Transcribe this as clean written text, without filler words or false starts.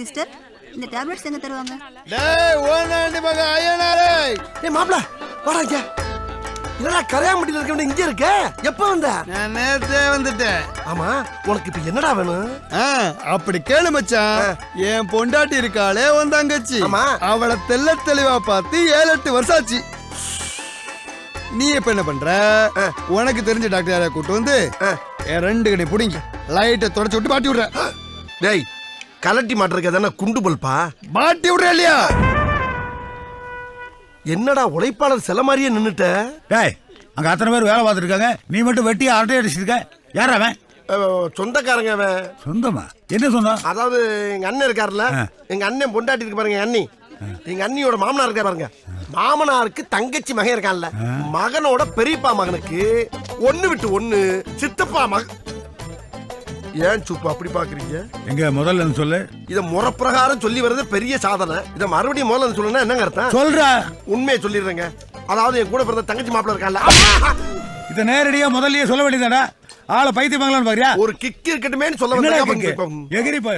Sister, இந்த tablets எங்க தருவாங்க? டேய் ஓனாண்டி மக ஐயனாரே. டேய் மாப்ள வாடா இங்க. என்னடா கரையாம்பட்டில இருக்கவன இங்க இருக்க? எப்ப வந்த? நான் நேத்தே வந்துட்டேன். ஆமா, உனக்கு இப்ப என்னடா வேணும்? அப்படி கேளு மச்சான். என் பொண்டாட்டி இருக்காளே உன் தங்கச்சி. ஆமா. அவளை தெள்ள தெளிவா பார்த்து 7-8 வருஷம் ஆச்சு. நீ இப்ப என்ன பண்ற? உனக்கு தெரிஞ்ச டாக்டர் யாரையா கூட்டு வந்து 2 கடி புடிங்க லைட்டை தொடச்சு விட்டு மாட்டி விடுற. டேய் கலட்டி மாட்டிருக்க தானே குண்டு பல்பா? மாட்டி விடுற இல்லையா? என்னடா உழைப்பாளர் சில மாதிரியே நின்னுட்ட? டேய் அங்க அத்தனை பேர் வேலை பார்த்துட்டு இருக்காங்க, நீ மட்டும் வெட்டி அரட்டை அடிச்சிருக்க. யார் அவன்? சொந்தக்காரங்க அவன். சொந்தமா? என்ன சொந்தம்? அதாவது எங்க அண்ணன் இருக்காருல்ல, எங்க அண்ணன் பொண்டாட்டி இருக்கு பாருங்க, எங்க அண்ணி. எங்க அண்ணியோட மாமனார் இருக்கா பாருங்க, மாமனாருக்கு தங்கச்சி மகன் இருக்கான்ல, மகனோட பெரியப்பா மகனுக்கு 1 விட்டு 1 சித்தப்பா மகன். ஏன் சுப்பு அப்படி பாக்குறீங்க? எங்க முதல்ல சொல்லு. இத முறப்பிரகாரம் சொல்லி வர்றது பெரிய சாதனை. இத மறுபடியும் முதல்ல சொல்லணும்னா என்னங்க அர்த்தம்? சொல்ற உண்மையை சொல்லிடுறேங்க. அதாவது என் கூட பிறந்த தங்கச்சி மாப்பிள்ள இருக்கான்ல, இத நேரடியா முதல்லயே சொல்ல வேண்டியதாடா. ஆளை பைத்தியமாங்களான்னு பாக்குறியா? ஒரு கிக் இருக்கட்டுமேன்னு சொல்ல வந்தேன். எகிரி பாரு.